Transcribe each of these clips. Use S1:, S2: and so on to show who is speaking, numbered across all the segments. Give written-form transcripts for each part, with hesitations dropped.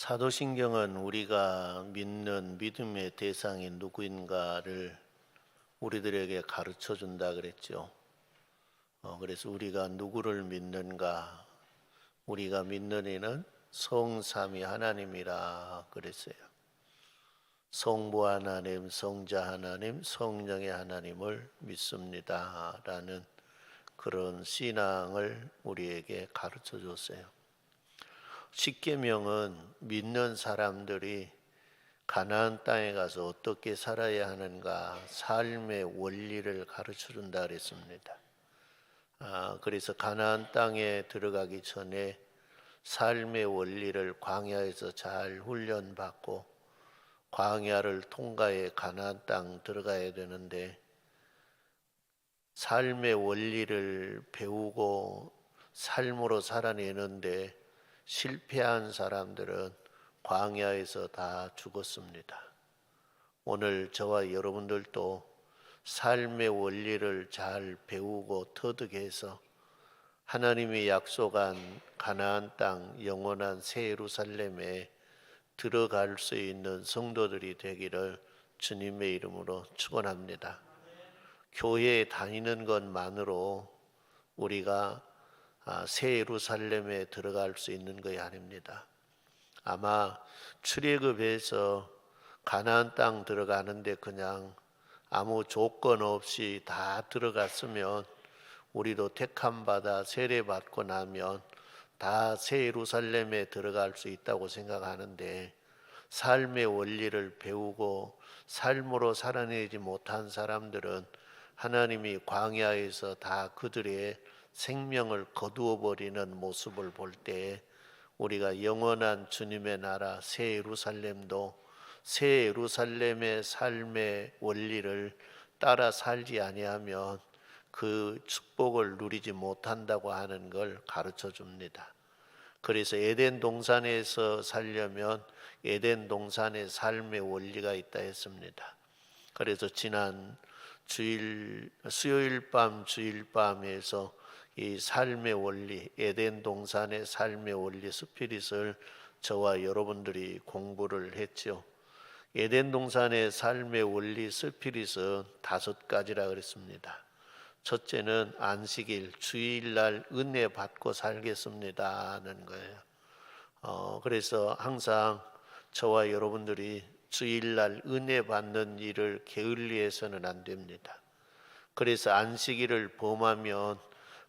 S1: 사도신경은 우리가 믿는 믿음의 대상이 누구인가를 우리들에게 가르쳐 준다 그랬죠. 그래서 우리가 누구를 믿는가? 우리가 믿는 이는 성삼위 하나님이라 그랬어요. 성부 하나님, 성자 하나님, 성령의 하나님을 믿습니다라는 그런 신앙을 우리에게 가르쳐 줬어요. 십계명은 믿는 사람들이 가나안 땅에 가서 어떻게 살아야 하는가 삶의 원리를 가르쳐 준다 그랬습니다. 그래서 가나안 땅에 들어가기 전에 삶의 원리를 광야에서 잘 훈련받고 광야를 통과해 가나안 땅 들어가야 되는데 삶의 원리를 배우고 삶으로 살아내는데 실패한 사람들은 광야에서 다 죽었습니다. 오늘 저와 여러분들도 삶의 원리를 잘 배우고 터득해서 하나님이 약속한 가나안 땅 영원한 새 예루살렘에 들어갈 수 있는 성도들이 되기를 주님의 이름으로 축원합니다. 교회에 다니는 것만으로 우리가 새 예루살렘에 들어갈 수 있는 것이 아닙니다. 아마 출애굽에서 가나안 땅 들어가는데 그냥 아무 조건 없이 다 들어갔으면 우리도 택함 받아 세례 받고 나면 다 새 예루살렘에 들어갈 수 있다고 생각하는데 삶의 원리를 배우고 삶으로 살아내지 못한 사람들은 하나님이 광야에서 다 그들의 생명을 거두어 버리는 모습을 볼 때 우리가 영원한 주님의 나라 새 예루살렘도 새 예루살렘의 삶의 원리를 따라 살지 아니하면 그 축복을 누리지 못한다고 하는 걸 가르쳐 줍니다. 그래서 에덴 동산에서 살려면 에덴 동산의 삶의 원리가 있다 했습니다. 그래서 지난 수요일 밤 주일 밤에서 이 삶의 원리, 에덴 동산의 삶의 원리 스피릿을 저와 여러분들이 공부를 했죠. 에덴 동산의 삶의 원리 스피릿은 5가지라 그랬습니다. 첫째는 안식일, 주일날 은혜 받고 살겠습니다 하는 거예요. 그래서 항상 저와 여러분들이 주일날 은혜 받는 일을 게을리해서는 안 됩니다. 그래서 안식일을 범하면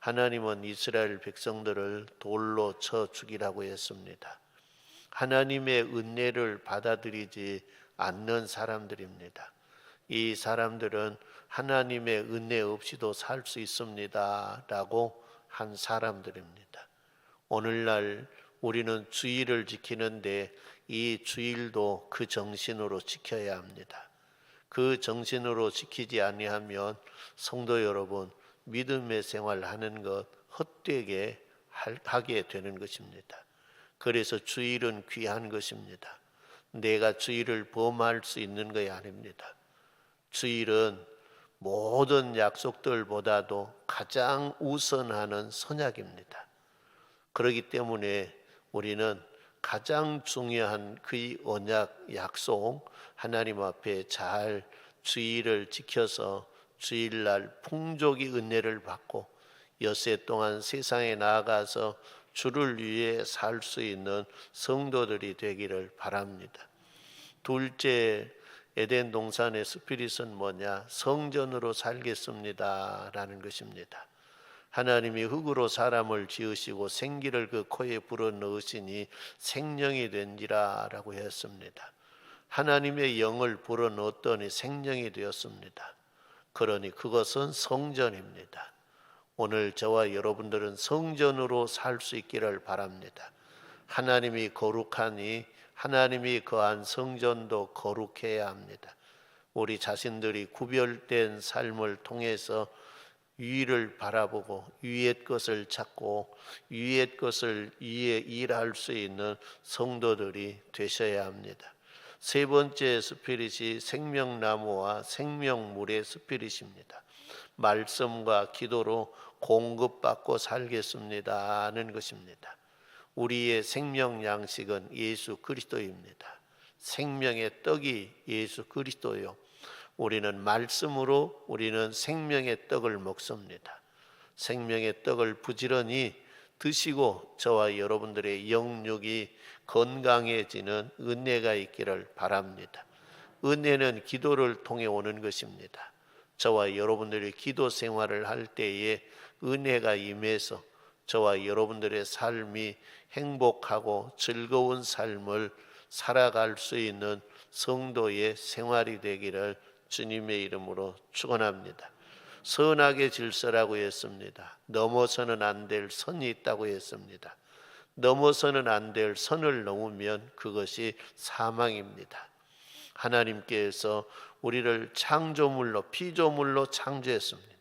S1: 하나님은 이스라엘 백성들을 돌로 쳐 죽이라고 했습니다. 하나님의 은혜를 받아들이지 않는 사람들입니다. 이 사람들은 하나님의 은혜 없이도 살 수 있습니다 라고 한 사람들입니다. 오늘날 우리는 주일을 지키는데 이 주일도 그 정신으로 지켜야 합니다. 그 정신으로 지키지 아니하면 성도 여러분 믿음의 생활하는 것 헛되게 하게 되는 것입니다. 그래서 주일은 귀한 것입니다. 내가 주일을 범할 수 있는 것이 아닙니다. 주일은 모든 약속들보다도 가장 우선하는 선약입니다. 그렇기 때문에 우리는 가장 중요한 그 언약 약속 하나님 앞에 잘 주일을 지켜서 주일날 풍족히 은혜를 받고 엿새 동안 세상에 나아가서 주를 위해 살 수 있는 성도들이 되기를 바랍니다. 둘째, 에덴 동산의 스피릿은 뭐냐? 성전으로 살겠습니다 라는 것입니다. 하나님이 흙으로 사람을 지으시고 생기를 그 코에 불어넣으시니 생명이 된지라 라고 했습니다. 하나님의 영을 불어넣었더니 생명이 되었습니다. 그러니 그것은 성전입니다. 오늘 저와 여러분들은 성전으로 살 수 있기를 바랍니다. 하나님이 거룩하니 하나님이 거한 성전도 거룩해야 합니다. 우리 자신들이 구별된 삶을 통해서 위를 바라보고 위의 것을 찾고 위의 것을 위에 일할 수 있는 성도들이 되셔야 합니다. 세 번째 스피릿이 생명나무와 생명물의 스피릿입니다. 말씀과 기도로 공급받고 살겠습니다 하는 것입니다. 우리의 생명 양식은 예수 그리스도입니다. 생명의 떡이 예수 그리스도요. 우리는 말씀으로 우리는 생명의 떡을 먹습니다. 생명의 떡을 부지런히 드시고 저와 여러분들의 영육이 건강해지는 은혜가 있기를 바랍니다. 은혜는 기도를 통해 오는 것입니다. 저와 여러분들이 기도 생활을 할 때에 은혜가 임해서 저와 여러분들의 삶이 행복하고 즐거운 삶을 살아갈 수 있는 성도의 생활이 되기를 주님의 이름으로 축원합니다. 선악의 질서라고 했습니다. 넘어서는 안 될 선이 있다고 했습니다. 넘어서는 안 될 선을 넘으면 그것이 사망입니다. 하나님께서 우리를 창조물로 피조물로 창조했습니다.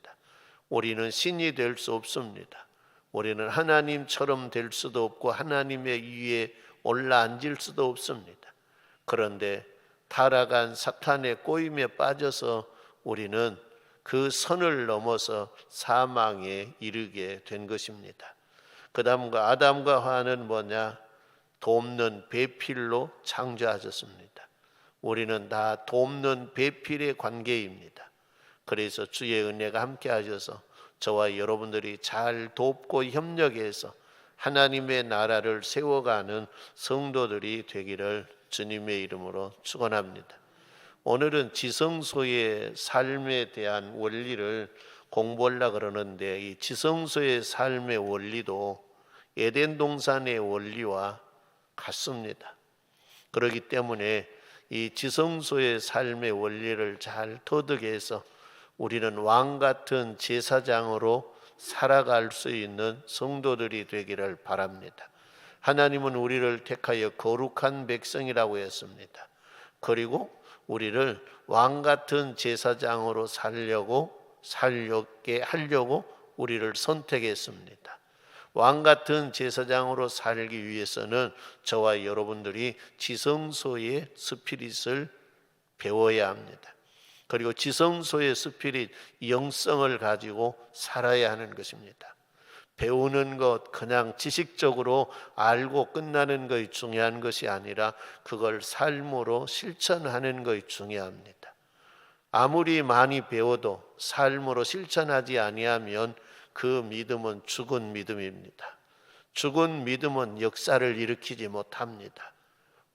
S1: 우리는 신이 될 수 없습니다. 우리는 하나님처럼 될 수도 없고 하나님의 위에 올라앉을 수도 없습니다. 그런데 타락한 사탄의 꼬임에 빠져서 우리는 그 선을 넘어서 사망에 이르게 된 것입니다. 그 다음과 아담과 하와는 뭐냐? 돕는 배필로 창조하셨습니다. 우리는 다 돕는 배필의 관계입니다. 그래서 주의 은혜가 함께 하셔서 저와 여러분들이 잘 돕고 협력해서 하나님의 나라를 세워가는 성도들이 되기를 주님의 이름으로 축원합니다. 오늘은 지성소의 삶에 대한 원리를 공부하려고 그러는데 이 지성소의 삶의 원리도 에덴 동산의 원리와 같습니다. 그렇기 때문에 이 지성소의 삶의 원리를 잘 터득해서 우리는 왕 같은 제사장으로 살아갈 수 있는 성도들이 되기를 바랍니다. 하나님은 우리를 택하여 거룩한 백성이라고 했습니다. 그리고 우리를 왕 같은 제사장으로 살게 하려고 우리를 선택했습니다. 왕 같은 제사장으로 살기 위해서는 저와 여러분들이 지성소의 스피릿을 배워야 합니다. 그리고 지성소의 스피릿, 영성을 가지고 살아야 하는 것입니다. 배우는 것, 그냥 지식적으로 알고 끝나는 것이 중요한 것이 아니라 그걸 삶으로 실천하는 것이 중요합니다. 아무리 많이 배워도 삶으로 실천하지 아니하면 그 믿음은 죽은 믿음입니다. 죽은 믿음은 역사를 일으키지 못합니다.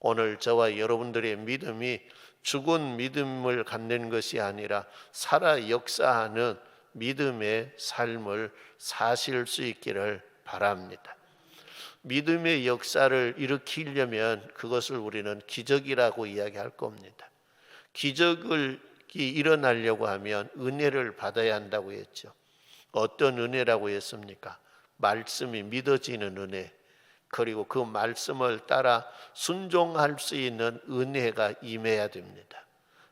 S1: 오늘 저와 여러분들의 믿음이 죽은 믿음을 갖는 것이 아니라 살아 역사하는 믿음의 삶을 사실 수 있기를 바랍니다. 믿음의 역사를 일으키려면 그것을 우리는 기적이라고 이야기할 겁니다. 기적이 일어나려고 하면 은혜를 받아야 한다고 했죠. 어떤 은혜라고 했습니까? 말씀이 믿어지는 은혜, 그리고 그 말씀을 따라 순종할 수 있는 은혜가 임해야 됩니다.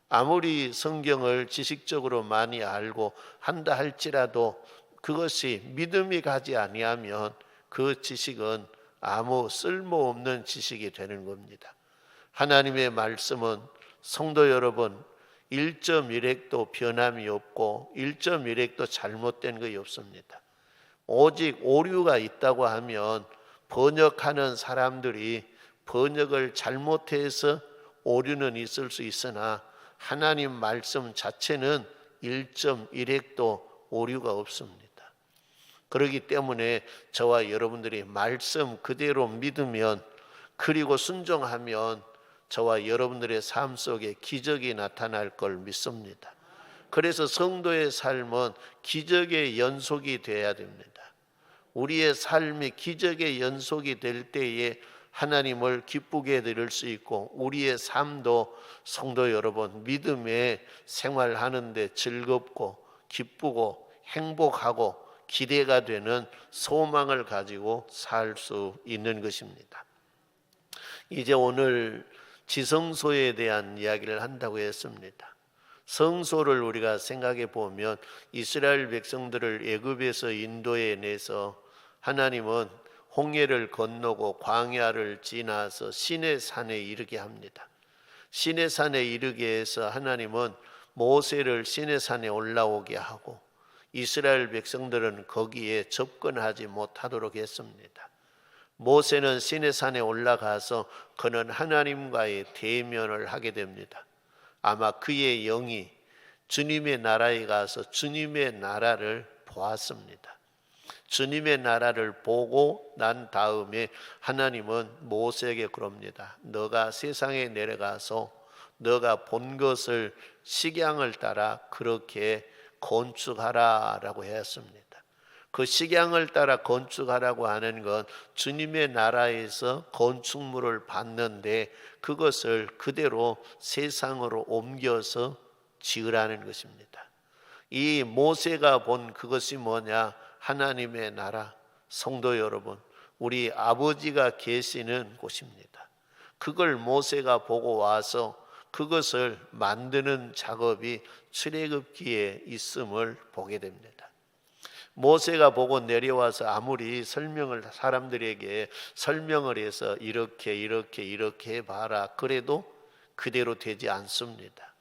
S1: 아무리 성경을 지식적으로 많이 알고 한다 할지라도 그것이 믿음이 가지 아니하면 그 지식은 아무 쓸모없는 지식이 되는 겁니다. 하나님의 말씀은 성도 여러분 1.1핵도 변함이 없고 1.1핵도 잘못된 것이 없습니다. 오직 오류가 있다고 하면 번역하는 사람들이 번역을 잘못해서 오류는 있을 수 있으나 하나님 말씀 자체는 1.1핵도 오류가 없습니다. 그렇기 때문에 저와 여러분들이 말씀 그대로 믿으면 그리고 순종하면 저와 여러분들의 삶 속에 기적이 나타날 걸 믿습니다. 그래서 성도의 삶은 기적의 연속이 되어야 됩니다. 우리의 삶이 기적의 연속이 될 때에 하나님을 기쁘게 드릴 수 있고 우리의 삶도 성도 여러분 믿음의 생활하는데 즐겁고 기쁘고 행복하고 기대가 되는 소망을 가지고 살 수 있는 것입니다. 이제 오늘 지성소에 대한 이야기를 한다고 했습니다. 성소를 우리가 생각해 보면 이스라엘 백성들을 애굽에서 인도해 내서 하나님은 홍해를 건너고 광야를 지나서 시내 산에 이르게 합니다. 시내 산에 이르게 해서 하나님은 모세를 시내 산에 올라오게 하고 이스라엘 백성들은 거기에 접근하지 못하도록 했습니다. 모세는 시내산에 올라가서 그는 하나님과의 대면을 하게 됩니다. 아마 그의 영이 주님의 나라에 가서 주님의 나라를 보았습니다. 주님의 나라를 보고 난 다음에 하나님은 모세에게 그럽니다. 너가 세상에 내려가서 너가 본 것을 식양을 따라 그렇게 건축하라라고 했습니다. 그 식양을 따라 건축하라고 하는 건 주님의 나라에서 건축물을 받는데 그것을 그대로 세상으로 옮겨서 지으라는 것입니다. 이 모세가 본 그것이 뭐냐? 하나님의 나라. 성도 여러분, 우리 아버지가 계시는 곳입니다. 그걸 모세가 보고 와서 그것을 만드는 작업이 출애굽기에 있음을 보게 됩니다. 모세가 보고 내려와서 아무리 사람들에게 설명을 해서 이렇게 해봐라 그래도 그대로 되지 않습니다.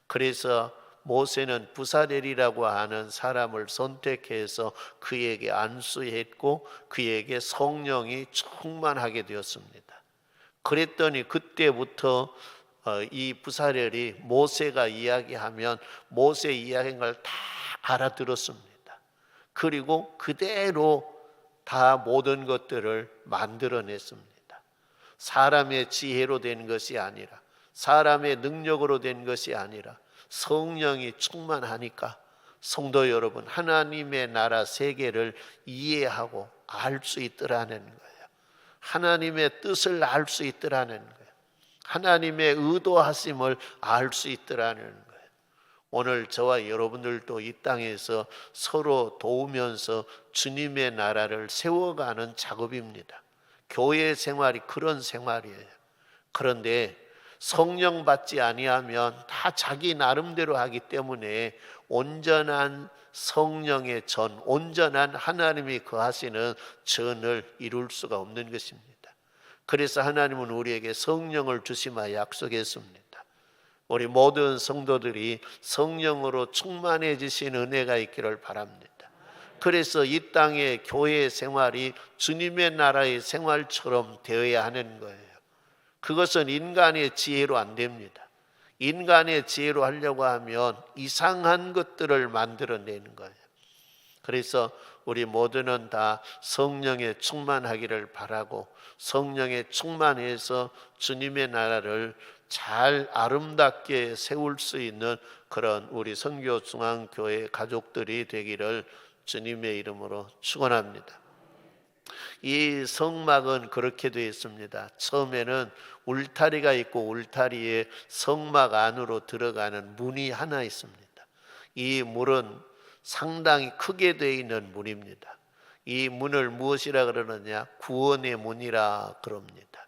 S1: 그래서 모세는 부사렐이라고 하는 사람을 선택해서 그에게 안수했고 그에게 성령이 충만하게 되었습니다. 그랬더니 그때부터 이 부사렐이 모세가 이야기하면 모세 이야기한 걸 다 알아들었습니다. 그리고 그대로 다 모든 것들을 만들어냈습니다. 사람의 지혜로 된 것이 아니라 사람의 능력으로 된 것이 아니라 성령이 충만하니까 성도 여러분, 하나님의 나라 세계를 이해하고 알 수 있더라는 거예요. 하나님의 뜻을 알 수 있더라는 거예요. 하나님의 의도하심을 알 수 있더라는 거예요. 오늘 저와 여러분들도 이 땅에서 서로 도우면서 주님의 나라를 세워가는 작업입니다. 교회 생활이 그런 생활이에요. 그런데 성령 받지 아니하면 다 자기 나름대로 하기 때문에 온전한 성령의 전, 온전한 하나님이 거하시는 전을 이룰 수가 없는 것입니다. 그래서 하나님은 우리에게 성령을 주시마 약속했습니다. 우리 모든 성도들이 성령으로 충만해지신 은혜가 있기를 바랍니다. 그래서 이 땅의 교회 생활이 주님의 나라의 생활처럼 되어야 하는 거예요. 그것은 인간의 지혜로 안 됩니다. 인간의 지혜로 하려고 하면 이상한 것들을 만들어내는 거예요. 그래서 우리 모두는 다 성령에 충만하기를 바라고 성령에 충만해서 주님의 나라를 잘 아름답게 세울 수 있는 그런 우리 선교중앙교회 가족들이 되기를 주님의 이름으로 축원합니다. 이 성막은 그렇게 되어 있습니다. 처음에는 울타리가 있고 울타리에 성막 안으로 들어가는 문이 하나 있습니다. 이 문은 상당히 크게 되어 있는 문입니다. 이 문을 무엇이라 그러느냐? 구원의 문이라 그럽니다.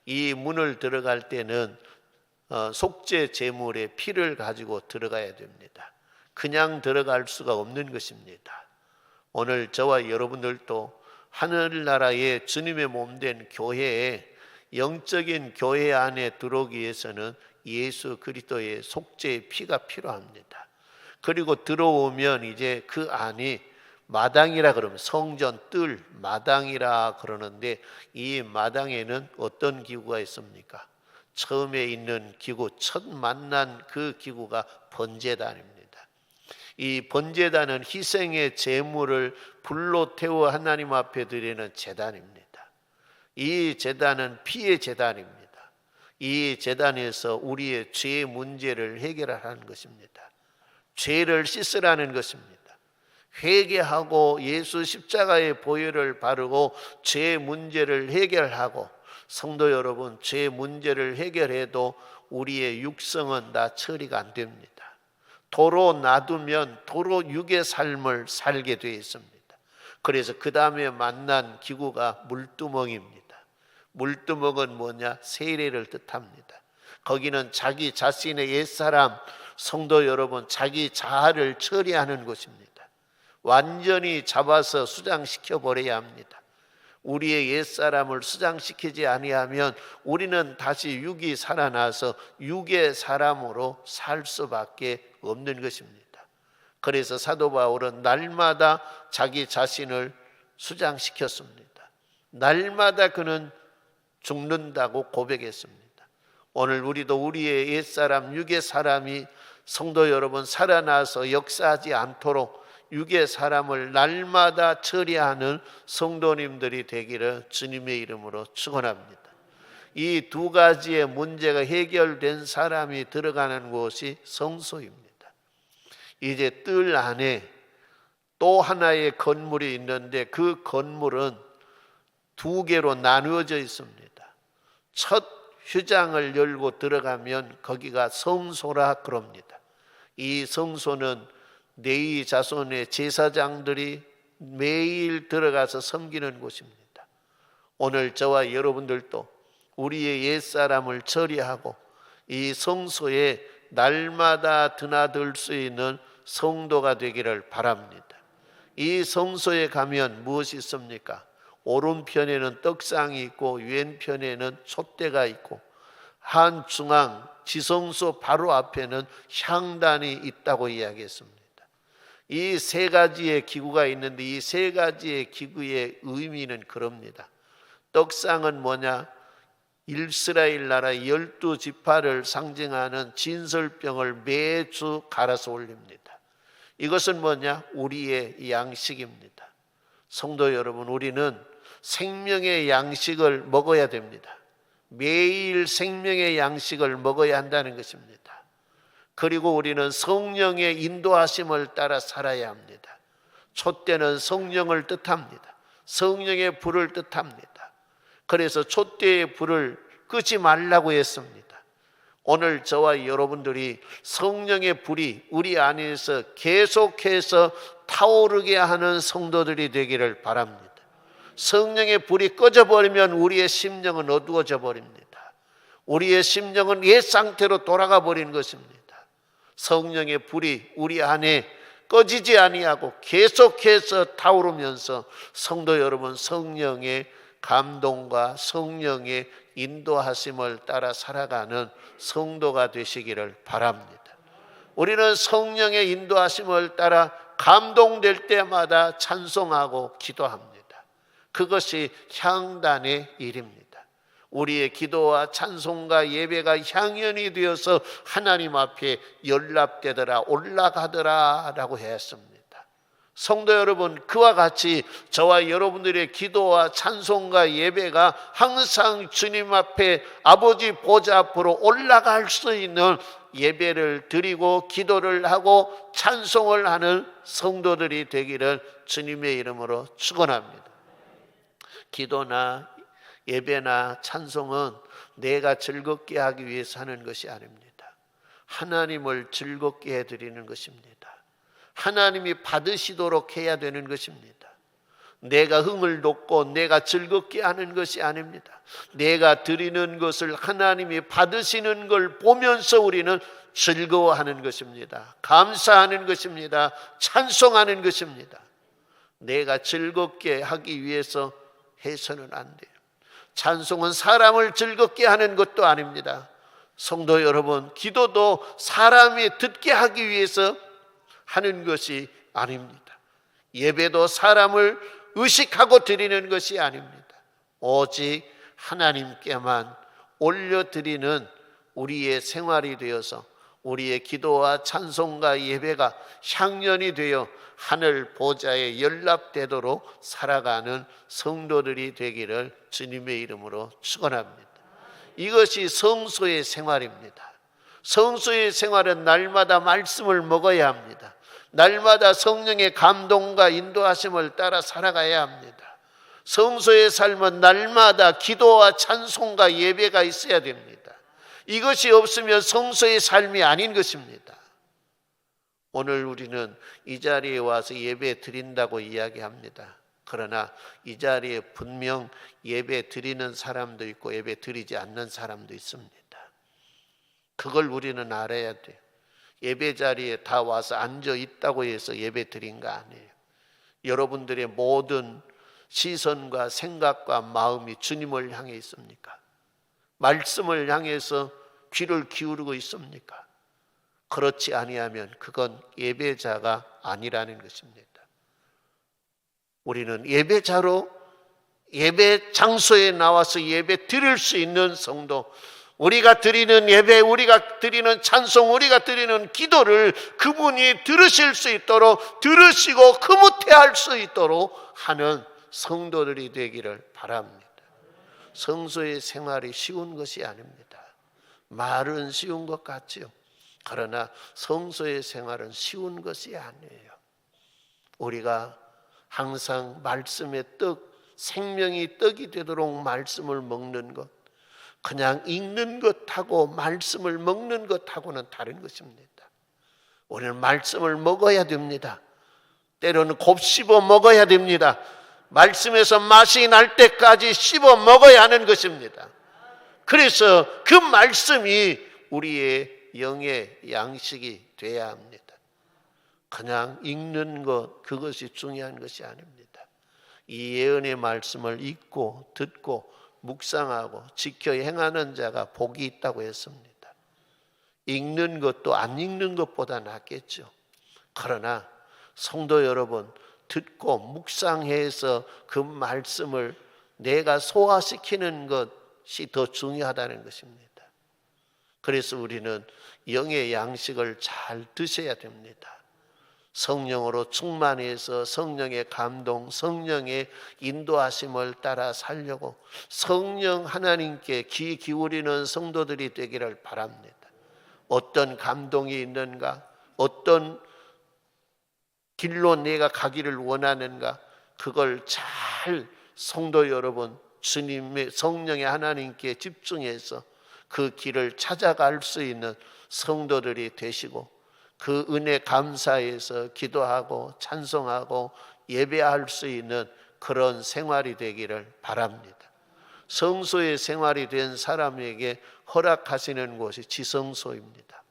S1: 이 문을 들어갈 때는 속죄 제물의 피를 가지고 들어가야 됩니다. 그냥 들어갈 수가 없는 것입니다. 오늘 저와 여러분들도 하늘나라의 주님의 몸된 교회에 영적인 교회 안에 들어오기 위해서는 예수 그리스도의 속죄의 피가 필요합니다. 그리고 들어오면 이제 그 안이 마당이라 그러면 성전 뜰 마당이라 그러는데 이 마당에는 어떤 기구가 있습니까? 처음에 있는 기구, 첫 만난 그 기구가 번제단입니다. 이 번제단은 희생의 제물을 불로 태워 하나님 앞에 드리는 제단입니다. 이 제단은 피의 제단입니다. 이 제단에서 우리의 죄 문제를 해결하는 것입니다. 죄를 씻으라는 것입니다. 회개하고 예수 십자가의 보혈을 바르고 죄 문제를 해결하고 성도 여러분, 죄 문제를 해결해도 우리의 육성은 다 처리가 안 됩니다. 도로 놔두면 도로 육의 삶을 살게 되어 있습니다. 그래서 그 다음에 만난 기구가 물두멍입니다. 물두멍은 뭐냐? 세례를 뜻합니다. 거기는 자기 자신의 옛사람, 성도 여러분, 자기 자아를 처리하는 곳입니다. 완전히 잡아서 수장시켜 버려야 합니다. 우리의 옛사람을 수장시키지 아니하면 우리는 다시 육이 살아나서 육의 사람으로 살 수밖에 없는 것입니다. 그래서 사도 바울은 날마다 자기 자신을 수장시켰습니다. 날마다 그는 죽는다고 고백했습니다. 오늘 우리도 우리의 옛사람, 육의 사람이 성도 여러분 살아나서 역사하지 않도록 육의 사람을 날마다 처리하는 성도님들이 되기를 주님의 이름으로 축원합니다. 이 두 가지의 문제가 해결된 사람이 들어가는 곳이 성소입니다. 이제 뜰 안에 또 하나의 건물이 있는데 그 건물은 두 개로 나누어져 있습니다. 첫 휴장을 열고 들어가면 거기가 성소라 그럽니다. 이 성소는 레위 자손의 제사장들이 매일 들어가서 섬기는 곳입니다. 오늘 저와 여러분들도 우리의 옛사람을 처리하고 이 성소에 날마다 드나들 수 있는 성도가 되기를 바랍니다. 이 성소에 가면 무엇이 있습니까? 오른편에는 떡상이 있고 왼편에는 촛대가 있고 한중앙 지성소 바로 앞에는 향단이 있다고 이야기했습니다. 이 세 가지의 기구가 있는데 이 세 가지의 기구의 의미는 그럽니다. 떡상은 뭐냐? 이스라엘 나라 12지파를 상징하는 진설병을 매주 갈아서 올립니다. 이것은 뭐냐? 우리의 양식입니다. 성도 여러분, 우리는 생명의 양식을 먹어야 됩니다. 매일 생명의 양식을 먹어야 한다는 것입니다. 그리고 우리는 성령의 인도하심을 따라 살아야 합니다. 촛대는 성령을 뜻합니다. 성령의 불을 뜻합니다. 그래서 촛대의 불을 끄지 말라고 했습니다. 오늘 저와 여러분들이 성령의 불이 우리 안에서 계속해서 타오르게 하는 성도들이 되기를 바랍니다. 성령의 불이 꺼져버리면 우리의 심령은 어두워져 버립니다. 우리의 심령은 옛 상태로 돌아가 버린 것입니다. 성령의 불이 우리 안에 꺼지지 아니하고 계속해서 타오르면서 성도 여러분 성령의 감동과 성령의 인도하심을 따라 살아가는 성도가 되시기를 바랍니다. 우리는 성령의 인도하심을 따라 감동될 때마다 찬송하고 기도합니다. 그것이 향단의 일입니다. 우리의 기도와 찬송과 예배가 향연이 되어서 하나님 앞에 연락되더라 올라가더라 라고 했습니다. 성도 여러분, 그와 같이 저와 여러분들의 기도와 찬송과 예배가 항상 주님 앞에 아버지 보좌 앞으로 올라갈 수 있는 예배를 드리고 기도를 하고 찬송을 하는 성도들이 되기를 주님의 이름으로 축원합니다. 기도나 예배나 찬송은 내가 즐겁게 하기 위해서 하는 것이 아닙니다. 하나님을 즐겁게 해드리는 것입니다. 하나님이 받으시도록 해야 되는 것입니다. 내가 흥을 돋고 내가 즐겁게 하는 것이 아닙니다. 내가 드리는 것을 하나님이 받으시는 걸 보면서 우리는 즐거워하는 것입니다. 감사하는 것입니다. 찬송하는 것입니다. 내가 즐겁게 하기 위해서 해서는 안 돼요. 찬송은 사람을 즐겁게 하는 것도 아닙니다. 성도 여러분, 기도도 사람이 듣게 하기 위해서 하는 것이 아닙니다. 예배도 사람을 의식하고 드리는 것이 아닙니다. 오직 하나님께만 올려드리는 우리의 생활이 되어서 우리의 기도와 찬송과 예배가 향연이 되어 하늘 보좌에 연락되도록 살아가는 성도들이 되기를 주님의 이름으로 축원합니다. 이것이 성소의 생활입니다. 성소의 생활은 날마다 말씀을 먹어야 합니다. 날마다 성령의 감동과 인도하심을 따라 살아가야 합니다. 성소의 삶은 날마다 기도와 찬송과 예배가 있어야 됩니다. 이것이 없으면 성소의 삶이 아닌 것입니다. 오늘 우리는 이 자리에 와서 예배 드린다고 이야기합니다. 그러나 이 자리에 분명 예배 드리는 사람도 있고 예배 드리지 않는 사람도 있습니다. 그걸 우리는 알아야 돼요. 예배 자리에 다 와서 앉아 있다고 해서 예배 드린 거 아니에요. 여러분들의 모든 시선과 생각과 마음이 주님을 향해 있습니까? 말씀을 향해서 귀를 기울이고 있습니까? 그렇지 아니하면 그건 예배자가 아니라는 것입니다. 우리는 예배자로 예배 장소에 나와서 예배 드릴 수 있는 성도, 우리가 드리는 예배, 우리가 드리는 찬송, 우리가 드리는 기도를 그분이 들으실 수 있도록, 들으시고 흐뭇해할 수 있도록 하는 성도들이 되기를 바랍니다. 성소의 생활이 쉬운 것이 아닙니다. 말은 쉬운 것 같지요. 그러나 성소의 생활은 쉬운 것이 아니에요. 우리가 항상 말씀의 떡, 생명이 떡이 되도록 말씀을 먹는 것, 그냥 읽는 것하고 말씀을 먹는 것하고는 다른 것입니다. 우리는 말씀을 먹어야 됩니다. 때로는 곱씹어 먹어야 됩니다. 말씀에서 맛이 날 때까지 씹어 먹어야 하는 것입니다. 그래서 그 말씀이 우리의 영의 양식이 돼야 합니다. 그냥 읽는 것, 그것이 중요한 것이 아닙니다. 이 예언의 말씀을 읽고 듣고 묵상하고 지켜 행하는 자가 복이 있다고 했습니다. 읽는 것도 안 읽는 것보다 낫겠죠. 그러나 성도 여러분, 듣고 묵상해서 그 말씀을 내가 소화시키는 것이 더 중요하다는 것입니다. 그래서 우리는 영의 양식을 잘 드셔야 됩니다. 성령으로 충만해서 성령의 감동, 성령의 인도하심을 따라 살려고 성령 하나님께 귀 기울이는 성도들이 되기를 바랍니다. 어떤 감동이 있는가, 어떤 길로 내가 가기를 원하는가, 그걸 잘 성도 여러분, 주님의 성령의 하나님께 집중해서 그 길을 찾아갈 수 있는 성도들이 되시고, 그 은혜 감사해서 기도하고 찬송하고 예배할 수 있는 그런 생활이 되기를 바랍니다. 성소의 생활이 된 사람에게 허락하시는 곳이 지성소입니다.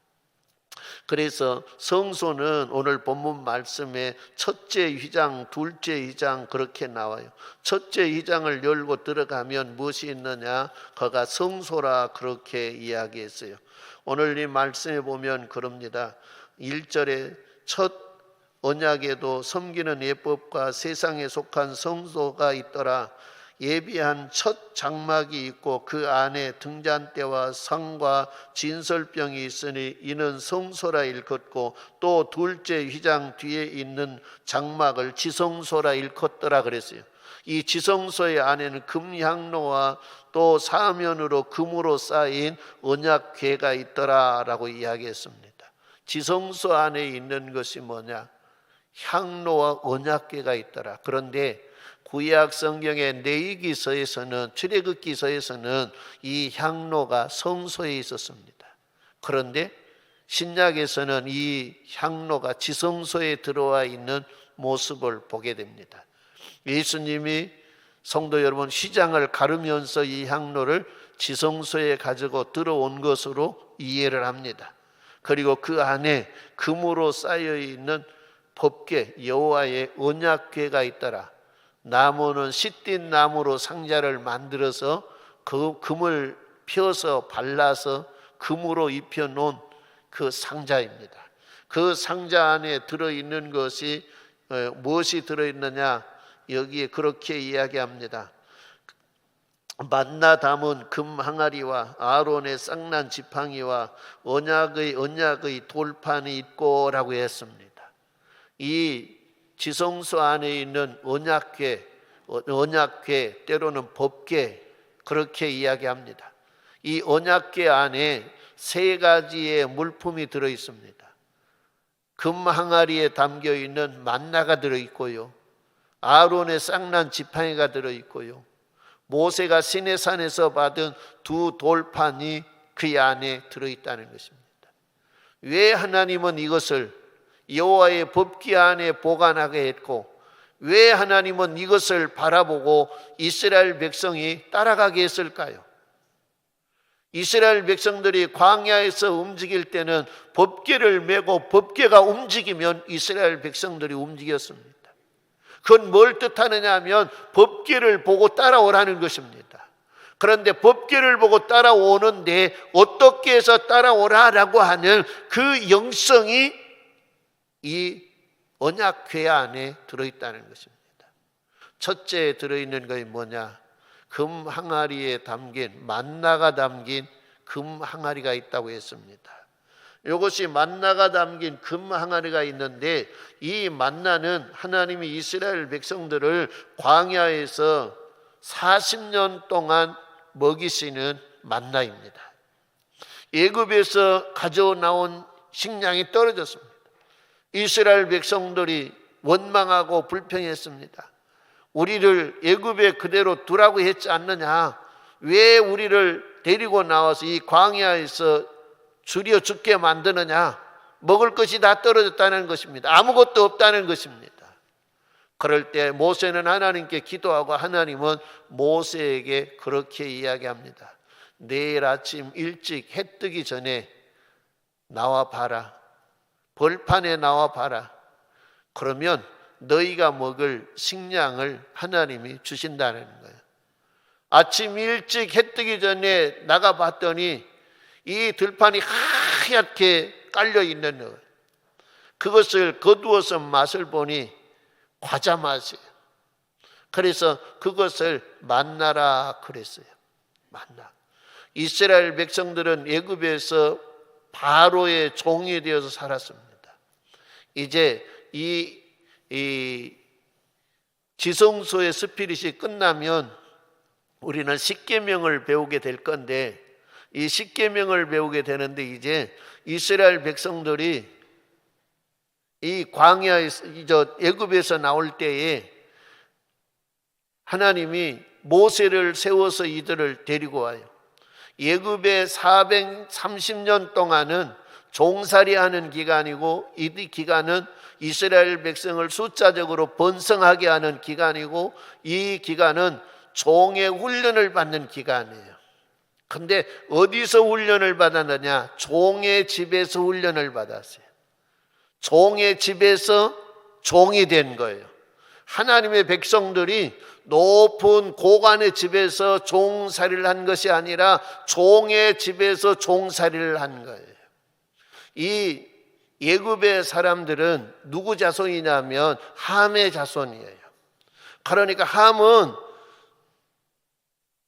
S1: 그래서 성소는 오늘 본문 말씀에 첫째 휘장, 둘째 휘장 그렇게 나와요. 첫째 휘장을 열고 들어가면 무엇이 있느냐? 거가 성소라 그렇게 이야기했어요. 오늘 이 말씀에 보면 그럽니다. 1절에 첫 언약에도 섬기는 예법과 세상에 속한 성소가 있더라. 예비한 첫 장막이 있고 그 안에 등잔대와 상과 진설병이 있으니 이는 성소라 일컫고, 또 둘째 휘장 뒤에 있는 장막을 지성소라 일컫더라 그랬어요. 이 지성소의 안에는 금향로와 또 사면으로 금으로 쌓인 언약궤가 있더라라고 이야기했습니다. 지성소 안에 있는 것이 뭐냐? 향로와 언약궤가 있더라. 그런데 구약 성경의 레위기서에서는, 출애굽기서에서는 이 향로가 성소에 있었습니다. 그런데 신약에서는 이 향로가 지성소에 들어와 있는 모습을 보게 됩니다. 예수님이 성도 여러분 휘장을 가르면서 이 향로를 지성소에 가지고 들어온 것으로 이해를 합니다. 그리고 그 안에 금으로 쌓여 있는 법궤, 여호와의 언약궤가 있더라. 나무는 시띤 나무로 상자를 만들어서 그 금을 펴서 발라서 금으로 입혀 놓은 그 상자입니다. 그 상자 안에 들어있는 것이 무엇이 들어있느냐? 여기에 그렇게 이야기합니다. 만나 담은 금 항아리와 아론의 쌍난 지팡이와 언약의 돌판이 있고라고 했습니다. 이 지성소 안에 있는 언약궤 때로는 법궤 그렇게 이야기합니다. 이 언약궤 안에 세 가지의 물품이 들어 있습니다. 금 항아리에 담겨 있는 만나가 들어 있고요, 아론의 쌍난 지팡이가 들어 있고요, 모세가 시내산에서 받은 두 돌판이 그 안에 들어있다는 것입니다. 왜 하나님은 이것을 여호와의 법궤 안에 보관하게 했고, 왜 하나님은 이것을 바라보고 이스라엘 백성이 따라가게 했을까요? 이스라엘 백성들이 광야에서 움직일 때는 법궤를 메고 법궤가 움직이면 이스라엘 백성들이 움직였습니다. 그건 뭘 뜻하느냐 하면 법궤를 보고 따라오라는 것입니다. 그런데 법궤를 보고 따라오는데 어떻게 해서 따라오라라고 하는 그 영성이 이 언약궤 안에 들어있다는 것입니다. 첫째에 들어있는 것이 뭐냐? 금 항아리에 담긴, 만나가 담긴 금 항아리가 있다고 했습니다. 이것이 만나가 담긴 금 항아리가 있는데, 이 만나는 하나님이 이스라엘 백성들을 광야에서 40년 동안 먹이시는 만나입니다. 애굽에서 가져 나온 식량이 떨어졌습니다. 이스라엘 백성들이 원망하고 불평했습니다. 우리를 애굽에 그대로 두라고 했지 않느냐? 왜 우리를 데리고 나와서 이 광야에서 줄여 죽게 만드느냐? 먹을 것이 다 떨어졌다는 것입니다. 아무것도 없다는 것입니다. 그럴 때 모세는 하나님께 기도하고, 하나님은 모세에게 그렇게 이야기합니다. 내일 아침 일찍 해 뜨기 전에 나와 봐라. 벌판에 나와 봐라. 그러면 너희가 먹을 식량을 하나님이 주신다는 거예요. 아침 일찍 해 뜨기 전에 나가 봤더니 이 들판이 하얗게 깔려 있는 거예요. 그것을 거두어서 맛을 보니 과자 맛이에요. 그래서 그것을 만나라 그랬어요. 만나. 이스라엘 백성들은 애굽에서 바로의 종이 되어서 살았습니다. 이제 이 지성소의 스피릿이 끝나면 우리는 십계명을 배우게 될 건데, 이 십계명을 배우게 되는데, 이제 이스라엘 백성들이 이 광야에서, 애굽에서 나올 때에 하나님이 모세를 세워서 이들을 데리고 와요. 애굽에 430년 동안은 종살이하는 기간이고, 이 기간은 이스라엘 백성을 숫자적으로 번성하게 하는 기간이고, 이 기간은 종의 훈련을 받는 기간이에요. 근데 어디서 훈련을 받았느냐? 종의 집에서 훈련을 받았어요. 종의 집에서 종이 된 거예요. 하나님의 백성들이 높은 고관의 집에서 종살이를 한 것이 아니라 종의 집에서 종살이를 한 거예요. 이 애굽의 사람들은 누구 자손이냐면 함의 자손이에요. 그러니까 함은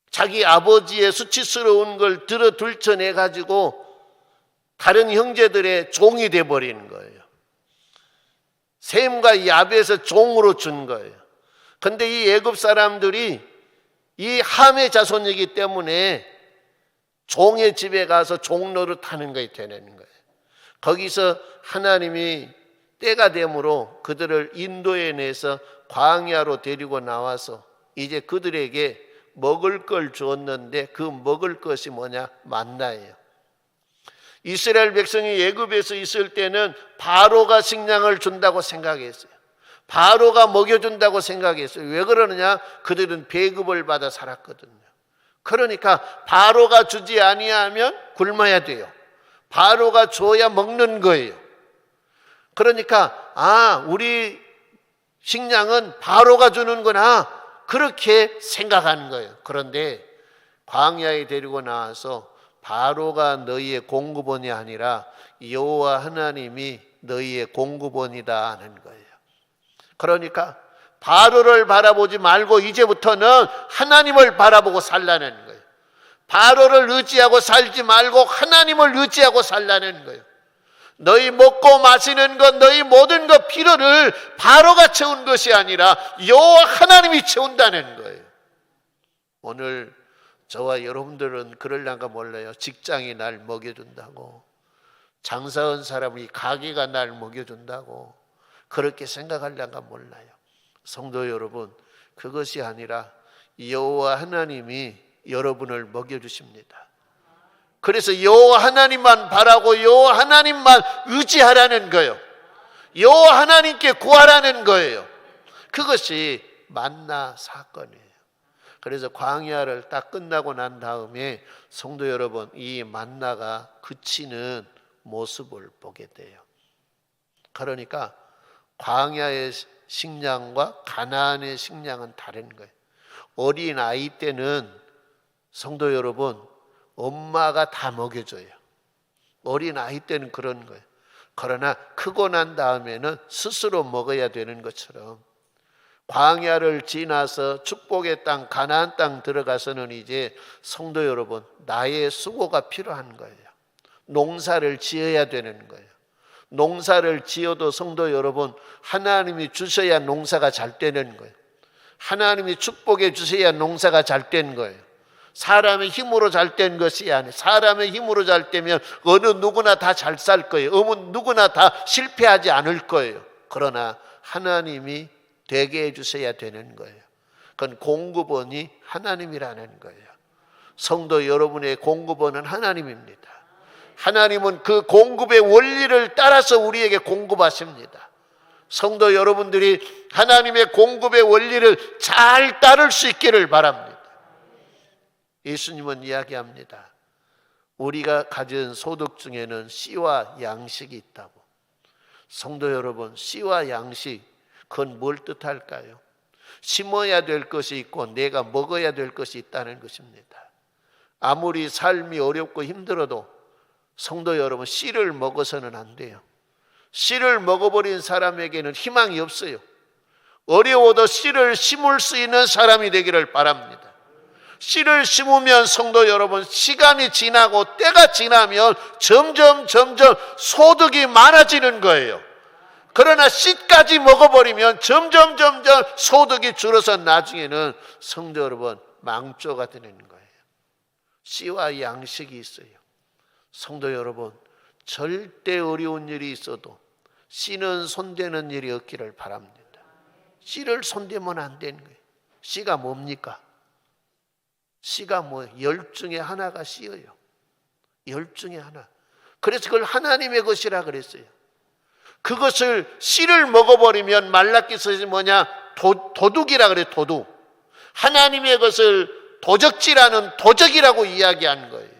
S1: 자기 아버지의 수치스러운 걸 들어들쳐내 가지고 다른 형제들의 종이 돼버리는 거예요. 셈과 야벳에서 종으로 준 거예요. 근데 이 애굽 사람들이 이 함의 자손이기 때문에 종의 집에 가서 종노릇 하는 것이 되는 거예요. 거기서 하나님이 때가 되므로 그들을 인도해내서 광야로 데리고 나와서 이제 그들에게 먹을 걸 주었는데, 그 먹을 것이 뭐냐? 만나예요. 이스라엘 백성이 애굽에서 있을 때는 바로가 식량을 준다고 생각했어요. 바로가 먹여준다고 생각했어요. 왜 그러느냐? 그들은 배급을 받아 살았거든요. 그러니까 바로가 주지 아니하면 굶어야 돼요. 바로가 줘야 먹는 거예요. 그러니까 우리 식량은 바로가 주는구나, 그렇게 생각하는 거예요. 그런데 광야에 데리고 나와서 바로가 너희의 공급원이 아니라 여호와 하나님이 너희의 공급원이다 하는 거예요. 그러니까 바로를 바라보지 말고 이제부터는 하나님을 바라보고 살라는 거예요. 바로를 의지하고 살지 말고 하나님을 의지하고 살라는 거예요. 너희 먹고 마시는 것, 너희 모든 것 필요를 바로가 채운 것이 아니라 여호와 하나님이 채운다는 거예요. 오늘 저와 여러분들은 그럴란가 몰라요. 직장이 날 먹여준다고, 장사한 사람이 가게가 날 먹여준다고 그렇게 생각할란가 몰라요. 성도 여러분, 그것이 아니라 여호와 하나님이 여러분을 먹여주십니다. 그래서 여호와 하나님만 바라고 여호와 하나님만 의지하라는 거예요. 여호와 하나님께 구하라는 거예요. 그것이 만나 사건이에요. 그래서 광야를 딱 끝나고 난 다음에 성도 여러분, 이 만나가 그치는 모습을 보게 돼요. 그러니까 광야의 식량과 가나안의 식량은 다른 거예요. 어린 아이 때는 성도 여러분, 엄마가 다 먹여줘요. 어린 아이 때는 그런 거예요. 그러나 크고 난 다음에는 스스로 먹어야 되는 것처럼 광야를 지나서 축복의 땅 가나안 땅 들어가서는 이제 성도 여러분, 나의 수고가 필요한 거예요. 농사를 지어야 되는 거예요. 농사를 지어도 성도 여러분, 하나님이 주셔야 농사가 잘 되는 거예요. 하나님이 축복해 주셔야 농사가 잘 되는 거예요. 사람의 힘으로 잘 된 것이 아니에요. 사람의 힘으로 잘 되면 어느 누구나 다 잘 살 거예요. 어느 누구나 다 실패하지 않을 거예요. 그러나 하나님이 되게 해주셔야 되는 거예요. 그건 공급원이 하나님이라는 거예요. 성도 여러분의 공급원은 하나님입니다. 하나님은 그 공급의 원리를 따라서 우리에게 공급하십니다. 성도 여러분들이 하나님의 공급의 원리를 잘 따를 수 있기를 바랍니다. 예수님은 이야기합니다. 우리가 가진 소득 중에는 씨와 양식이 있다고. 성도 여러분, 씨와 양식, 그건 뭘 뜻할까요? 심어야 될 것이 있고 내가 먹어야 될 것이 있다는 것입니다. 아무리 삶이 어렵고 힘들어도 성도 여러분, 씨를 먹어서는 안 돼요. 씨를 먹어버린 사람에게는 희망이 없어요. 어려워도 씨를 심을 수 있는 사람이 되기를 바랍니다. 씨를 심으면 성도 여러분, 시간이 지나고 때가 지나면 점점 소득이 많아지는 거예요. 그러나 씨까지 먹어버리면 점점 소득이 줄어서 나중에는 성도 여러분, 망조가 되는 거예요. 씨와 양식이 있어요. 성도 여러분, 절대 어려운 일이 있어도 씨는 손대는 일이 없기를 바랍니다. 씨를 손대면 안 되는 거예요. 씨가 뭡니까? 씨가 뭐예요? 열 중에 하나가 씨예요. 열 중에 하나. 그래서 그걸 하나님의 것이라 그랬어요. 그것을 씨를 먹어버리면 말라기서는 뭐냐? 도둑이라 그래요. 도둑. 하나님의 것을 도적질하는 도적이라고 이야기하는 거예요.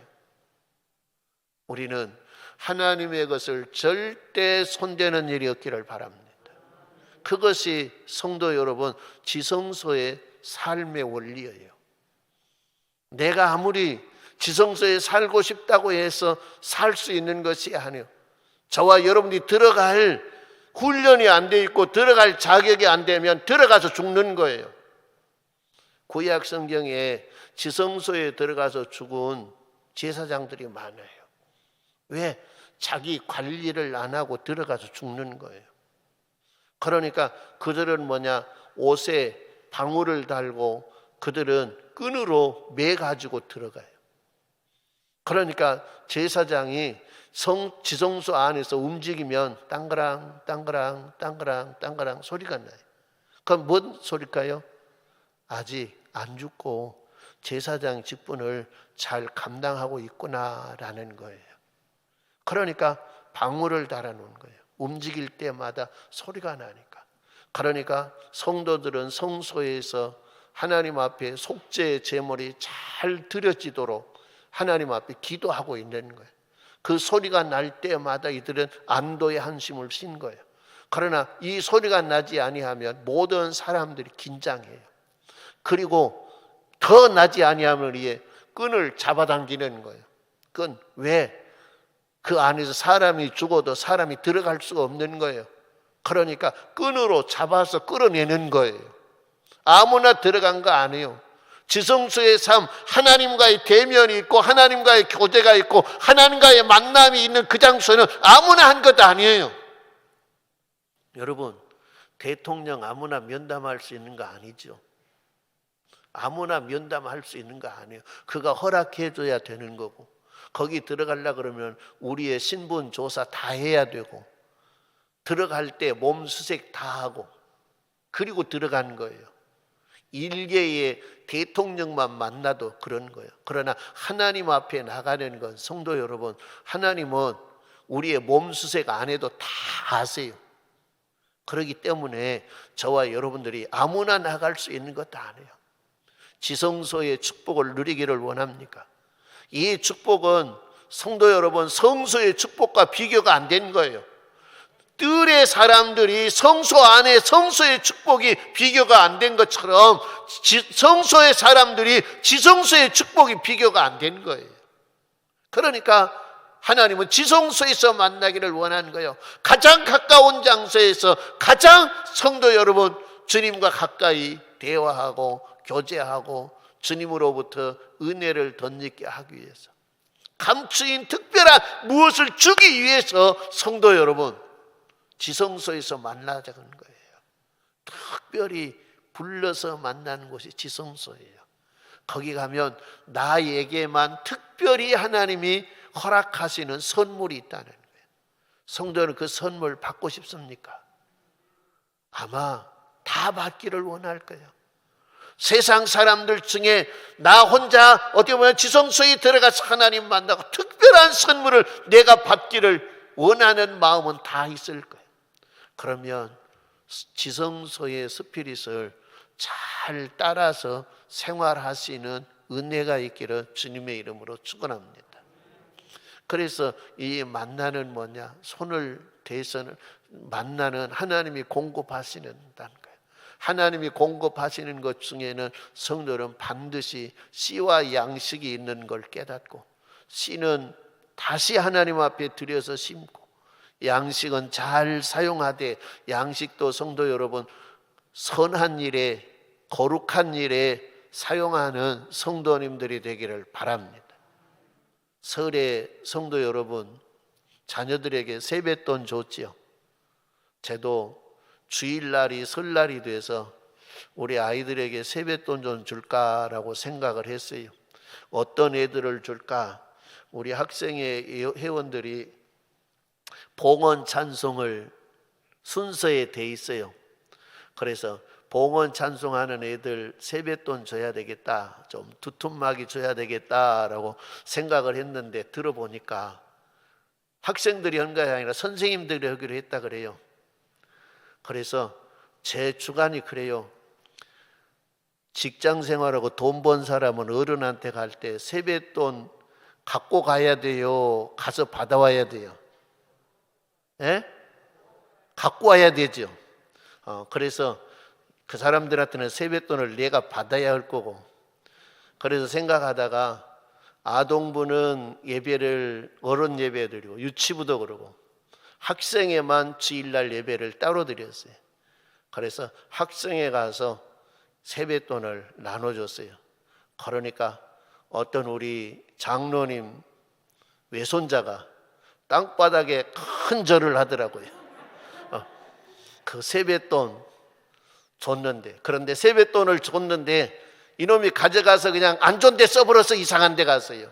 S1: 우리는 하나님의 것을 절대 손대는 일이 없기를 바랍니다. 그것이 성도 여러분, 지성소의 삶의 원리예요. 내가 아무리 지성소에 살고 싶다고 해서 살 수 있는 것이 아니에요. 저와 여러분이 들어갈 훈련이 안 돼 있고 들어갈 자격이 안 되면 들어가서 죽는 거예요. 구약 성경에 지성소에 들어가서 죽은 제사장들이 많아요. 왜? 자기 관리를 안 하고 들어가서 죽는 거예요. 그러니까 그들은 뭐냐? 옷에 방울을 달고 그들은 끈으로 매 가지고 들어가요. 그러니까 제사장이 지성소 안에서 움직이면 땅그랑 소리가 나요. 그럼 뭔 소리일까요? 아직 안 죽고 제사장 직분을 잘 감당하고 있구나라는 거예요. 그러니까 방울을 달아놓은 거예요. 움직일 때마다 소리가 나니까. 그러니까 성도들은 성소에서 하나님 앞에 속죄의 제물이 잘 드려지도록 하나님 앞에 기도하고 있는 거예요. 그 소리가 날 때마다 이들은 안도의 한숨을 쉰 거예요. 그러나 이 소리가 나지 아니하면 모든 사람들이 긴장해요. 그리고 더 나지 아니하면 이에 끈을 잡아당기는 거예요. 끈. 왜? 그 안에서 사람이 죽어도 사람이 들어갈 수가 없는 거예요. 그러니까 끈으로 잡아서 끌어내는 거예요. 아무나 들어간 거 아니에요. 지성소의 삶, 하나님과의 대면이 있고 하나님과의 교제가 있고 하나님과의 만남이 있는 그 장소는 아무나 한 것 아니에요. 여러분, 대통령 아무나 면담할 수 있는 거 아니죠. 아무나 면담할 수 있는 거 아니에요. 그가 허락해 줘야 되는 거고, 거기 들어가려고 그러면 우리의 신분 조사 다 해야 되고, 들어갈 때 몸 수색 다 하고, 그리고 들어가는 거예요. 일개의 대통령만 만나도 그런 거예요. 그러나 하나님 앞에 나가는 건 성도 여러분, 하나님은 우리의 몸 수색 안 해도 다 아세요. 그렇기 때문에 저와 여러분들이 아무나 나갈 수 있는 것도 아니에요. 지성소의 축복을 누리기를 원합니까? 이 축복은 성도 여러분, 성소의 축복과 비교가 안 되는 거예요. 뜰의 사람들이 성소 안에 성소의 축복이 비교가 안 된 것처럼 성소의 사람들이 지성소의 축복이 비교가 안 된 거예요. 그러니까 하나님은 지성소에서 만나기를 원하는 거예요. 가장 가까운 장소에서 가장 성도 여러분 주님과 가까이 대화하고 교제하고 주님으로부터 은혜를 덧입게 하기 위해서, 감추인 특별한 무엇을 주기 위해서 성도 여러분 지성소에서 만나자는 거예요. 특별히 불러서 만나는 곳이 지성소예요. 거기 가면 나에게만 특별히 하나님이 허락하시는 선물이 있다는 거예요. 성도는 그 선물 받고 싶습니까? 아마 다 받기를 원할 거예요. 세상 사람들 중에 나 혼자 어떻게 보면 지성소에 들어가서 하나님 만나고 특별한 선물을 내가 받기를 원하는 마음은 다 있을 거예요. 그러면 지성소의 스피릿을 잘 따라서 생활하시는 은혜가 있기를 주님의 이름으로 축원합니다. 그래서 이 만나는 뭐냐? 손을 대서는 만나는 하나님이 공급하시는다는 거예요. 하나님이 공급하시는 것 중에는 성도는 반드시 씨와 양식이 있는 걸 깨닫고, 씨는 다시 하나님 앞에 들여서 심고, 양식은 잘 사용하되, 양식도 성도 여러분 선한 일에 거룩한 일에 사용하는 성도님들이 되기를 바랍니다. 설에 성도 여러분 자녀들에게 세뱃돈 줬지요. 저도 주일날이 설날이 돼서 우리 아이들에게 세뱃돈 좀 줄까라고 생각을 했어요. 어떤 애들을 줄까? 우리 학생회 회원들이 봉헌 찬송을 순서에 돼 있어요. 그래서 봉헌 찬송하는 애들 세뱃돈 줘야 되겠다, 좀 두툼하게 줘야 되겠다라고 생각을 했는데, 들어보니까 학생들이 한 것이 아니라 선생님들이 하기로 했다 그래요. 그래서 제 주관이 그래요. 직장 생활하고 돈 번 사람은 어른한테 갈 때 세뱃돈 갖고 가야 돼요? 가서 받아와야 돼요? 예? 갖고 와야 되죠. 그래서 그 사람들한테는 세뱃돈을 내가 받아야 할 거고, 그래서 생각하다가 아동부는 예배를 어른 예배 드리고 유치부도 그러고 학생회만 주일날 예배를 따로 드렸어요. 그래서 학생회 가서 세뱃돈을 나눠줬어요. 그러니까 어떤 우리 장로님 외손자가 땅바닥에 큰 절을 하더라고요. 그 세뱃돈 줬는데, 그런데 세뱃돈을 줬는데 이놈이 가져가서 그냥 안 좋은 데 써버려서 이상한 데 갔어요.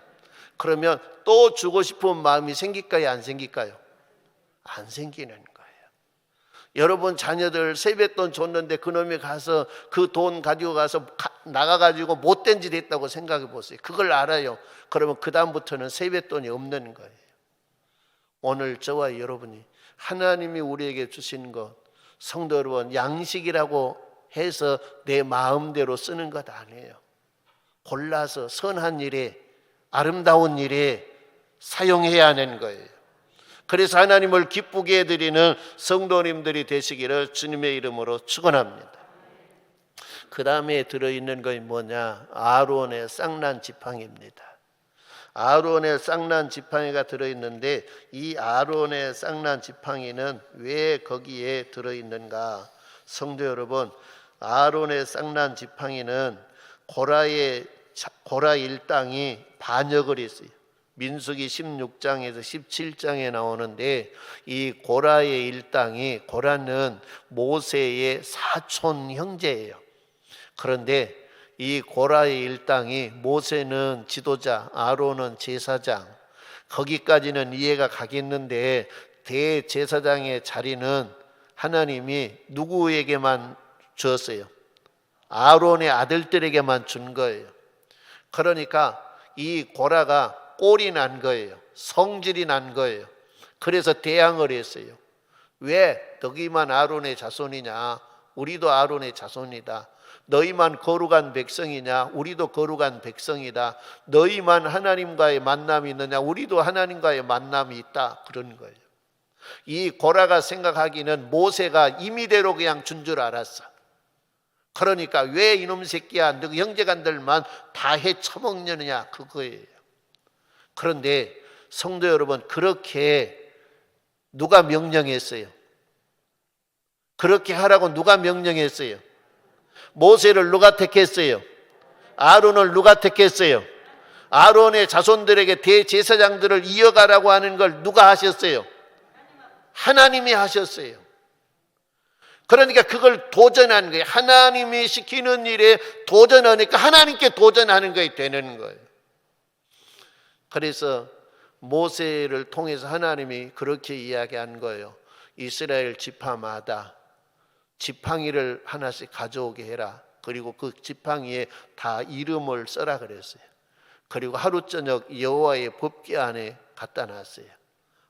S1: 그러면 또 주고 싶은 마음이 생길까요? 안 생길까요? 안 생기는 거예요. 여러분 자녀들 세뱃돈 줬는데 그놈이 가서 그 돈 가지고 가서 나가가지고 못된 짓 했다고 생각해 보세요. 그걸 알아요. 그러면 그 다음부터는 세뱃돈이 없는 거예요. 오늘 저와 여러분이 하나님이 우리에게 주신 것, 성도 여러분, 양식이라고 해서 내 마음대로 쓰는 것 아니에요. 골라서 선한 일에, 아름다운 일에 사용해야 하는 거예요. 그래서 하나님을 기쁘게 해드리는 성도님들이 되시기를 주님의 이름으로 축원합니다. 그 다음에 들어있는 것이 뭐냐? 아론의 쌍난 지팡이입니다. 아론의 쌍난 지팡이가 들어있는데, 이 아론의 쌍난 지팡이는 왜 거기에 들어있는가? 성도 여러분, 아론의 쌍난 지팡이는 고라 일당이 반역을 했어요. 민수기 16장에서 17장에 나오는데, 이 고라의 일당이, 고라는 모세의 사촌 형제예요. 그런데 이 고라의 일당이, 모세는 지도자, 아론은 제사장, 거기까지는 이해가 가겠는데 대제사장의 자리는 하나님이 누구에게만 주었어요? 아론의 아들들에게만 준 거예요. 그러니까 이 고라가 꼴이 난 거예요. 성질이 난 거예요. 그래서 대항을 했어요. 왜 너희만 아론의 자손이냐? 우리도 아론의 자손이다. 너희만 거룩한 백성이냐? 우리도 거룩한 백성이다. 너희만 하나님과의 만남이 있느냐? 우리도 하나님과의 만남이 있다. 그런 거예요. 이 고라가 생각하기는 모세가 임의대로 그냥 준 줄 알았어. 그러니까 왜 이놈 새끼야, 너 형제간들만 다 해쳐먹느냐, 그거예요. 그런데 성도 여러분, 그렇게 누가 명령했어요? 그렇게 하라고 누가 명령했어요? 모세를 누가 택했어요? 아론을 누가 택했어요? 아론의 자손들에게 대제사장들을 이어가라고 하는 걸 누가 하셨어요? 하나님이 하셨어요. 그러니까 그걸 도전하는 거예요. 하나님이 시키는 일에 도전하니까 하나님께 도전하는 것이 되는 거예요. 그래서 모세를 통해서 하나님이 그렇게 이야기한 거예요. 이스라엘 지파마다 지팡이를 하나씩 가져오게 해라. 그리고 그 지팡이에 다 이름을 써라 그랬어요. 그리고 하루 저녁 여호와의 법궤 안에 갖다 놨어요.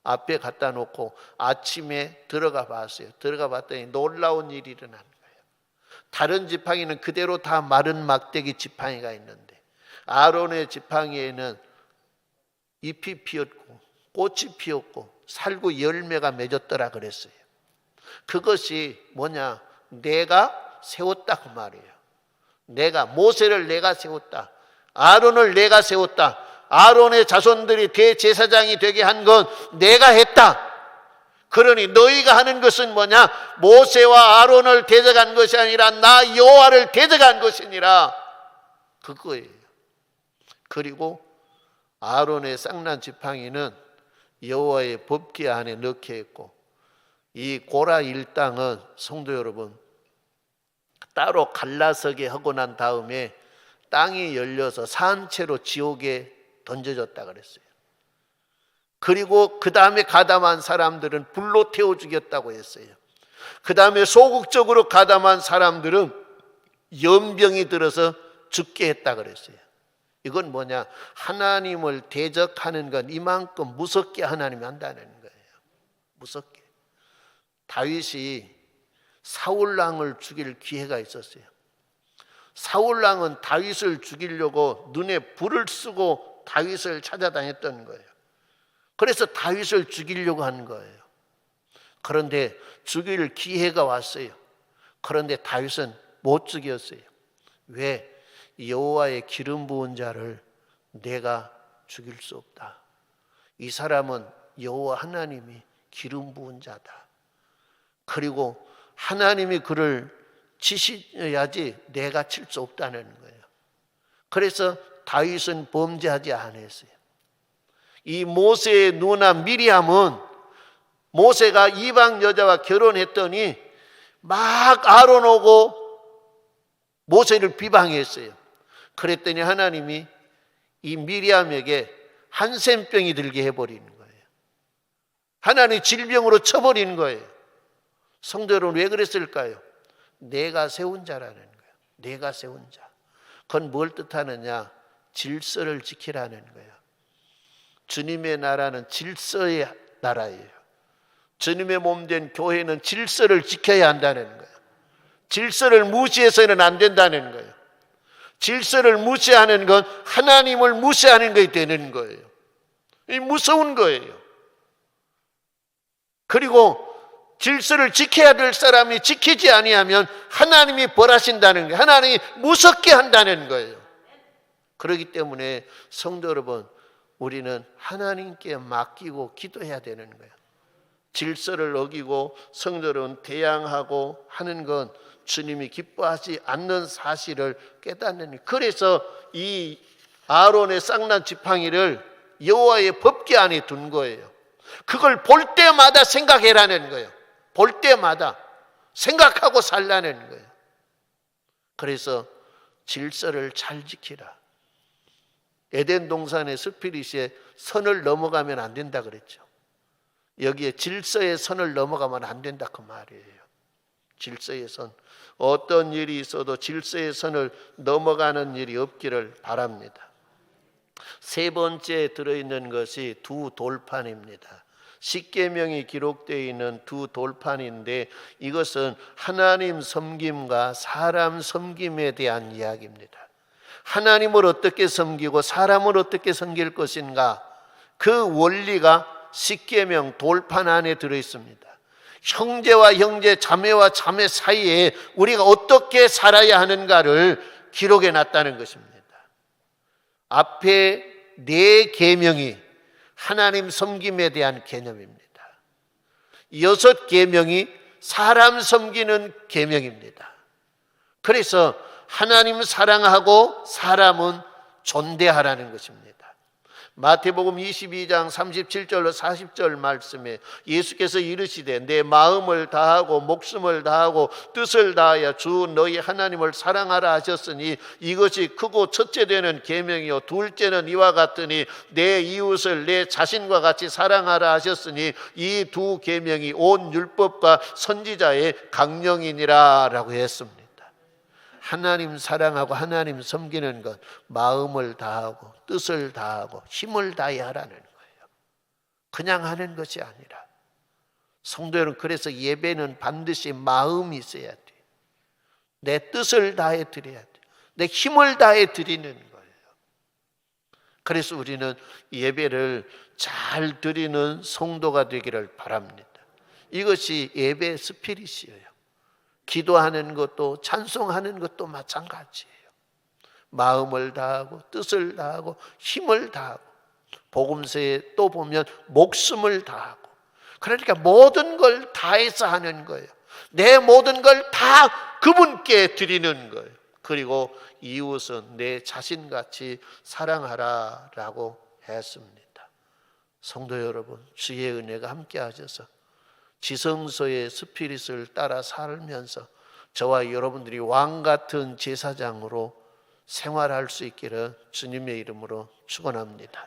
S1: 앞에 갖다 놓고 아침에 들어가 봤어요. 들어가 봤더니 놀라운 일이 일어난 거예요. 다른 지팡이는 그대로 다 마른 막대기 지팡이가 있는데 아론의 지팡이에는 잎이 피었고 꽃이 피었고 살구 열매가 맺었더라 그랬어요. 그것이 뭐냐? 내가 세웠다 그 말이에요. 모세를 내가 세웠다. 아론을 내가 세웠다. 아론의 자손들이 대제사장이 되게 한 건 내가 했다. 그러니 너희가 하는 것은 뭐냐? 모세와 아론을 대적한 것이 아니라 나 여호와를 대적한 것이니라. 그거예요. 그리고 아론의 쌍난 지팡이는 여호와의 법궤 안에 넣게 했고, 이 고라 일당은 성도 여러분 따로 갈라서게 하고 난 다음에 땅이 열려서 산채로 지옥에 던져졌다 그랬어요. 그리고 그 다음에 가담한 사람들은 불로 태워 죽였다고 했어요. 그 다음에 소극적으로 가담한 사람들은 연병이 들어서 죽게 했다 그랬어요. 이건 뭐냐? 하나님을 대적하는 건 이만큼 무섭게 하나님이 한다는 거예요. 무섭게. 다윗이 사울왕을 죽일 기회가 있었어요. 사울왕은 다윗을 죽이려고 눈에 불을 쓰고 다윗을 찾아다녔던 거예요. 그래서 다윗을 죽이려고 한 거예요. 그런데 죽일 기회가 왔어요. 그런데 다윗은 못 죽였어요. 왜? 여호와의 기름 부은 자를 내가 죽일 수 없다. 이 사람은 여호와 하나님이 기름 부은 자다. 그리고 하나님이 그를 치셔야지 내가 칠 수 없다는 거예요. 그래서 다윗은 범죄하지 않았어요. 이 모세의 누나 미리암은 모세가 이방 여자와 결혼했더니 막 아론하고 모세를 비방했어요. 그랬더니 하나님이 이 미리암에게 한센병이 들게 해버리는 거예요. 하나님이 질병으로 쳐버리는 거예요. 성도 여러분, 왜 그랬을까요? 내가 세운 자라는 거예요. 내가 세운 자. 그건 뭘 뜻하느냐? 질서를 지키라는 거예요. 주님의 나라는 질서의 나라예요. 주님의 몸된 교회는 질서를 지켜야 한다는 거예요. 질서를 무시해서는 안 된다는 거예요. 질서를 무시하는 건 하나님을 무시하는 것이 되는 거예요. 이 무서운 거예요. 그리고 질서를 지켜야 될 사람이 지키지 아니하면 하나님이 벌하신다는 거예요. 하나님이 무섭게 한다는 거예요. 그렇기 때문에 성도 여러분, 우리는 하나님께 맡기고 기도해야 되는 거예요. 질서를 어기고 성도 여러분 대항하고 하는 건 주님이 기뻐하지 않는 사실을 깨닫는 거예요. 그래서 이 아론의 쌍난 지팡이를 여호와의 법궤 안에 둔 거예요. 그걸 볼 때마다 생각해라는 거예요. 볼 때마다 생각하고 살라는 거예요. 그래서 질서를 잘 지키라. 에덴 동산의 스피릿에 선을 넘어가면 안 된다 그랬죠. 여기에 질서의 선을 넘어가면 안 된다 그 말이에요. 질서의 선. 어떤 일이 있어도 질서의 선을 넘어가는 일이 없기를 바랍니다. 세 번째 들어있는 것이 두 돌판입니다. 십계명이 기록되어 있는 두 돌판인데 이것은 하나님 섬김과 사람 섬김에 대한 이야기입니다. 하나님을 어떻게 섬기고 사람을 어떻게 섬길 것인가, 그 원리가 십계명 돌판 안에 들어있습니다. 형제와 형제, 자매와 자매 사이에 우리가 어떻게 살아야 하는가를 기록해 놨다는 것입니다. 앞에 네 계명이 하나님 섬김에 대한 개념입니다. 6 계명이 사람 섬기는 계명입니다. 그래서 하나님 사랑하고 사람은 존대하라는 것입니다. 마태복음 22장 37절로 40절 말씀에 예수께서 이르시되 내 마음을 다하고 목숨을 다하고 뜻을 다하여 주 너희 하나님을 사랑하라 하셨으니 이것이 크고 첫째 되는 계명이요 둘째는 이와 같으니 내 이웃을 내 자신과 같이 사랑하라 하셨으니 이 두 계명이 온 율법과 선지자의 강령이니라 라고 했습니다. 하나님 사랑하고 하나님 섬기는 것, 마음을 다하고 뜻을 다하고 힘을 다해야 하라는 거예요. 그냥 하는 것이 아니라. 성도 여러분, 그래서 예배는 반드시 마음이 있어야 돼. 내 뜻을 다해 드려야 돼. 내 힘을 다해 드리는 거예요. 그래서 우리는 예배를 잘 드리는 성도가 되기를 바랍니다. 이것이 예배 스피릿이에요. 기도하는 것도 찬송하는 것도 마찬가지예요. 마음을 다하고 뜻을 다하고 힘을 다하고 복음서에 또 보면 목숨을 다하고 그러니까 모든 걸 다해서 하는 거예요. 내 모든 걸 다 그분께 드리는 거예요. 그리고 이웃은 내 자신같이 사랑하라 라고 했습니다. 성도 여러분, 주의 은혜가 함께 하셔서 지성소의 스피릿을 따라 살면서 저와 여러분들이 왕 같은 제사장으로 생활할 수 있기를 주님의 이름으로 축원합니다.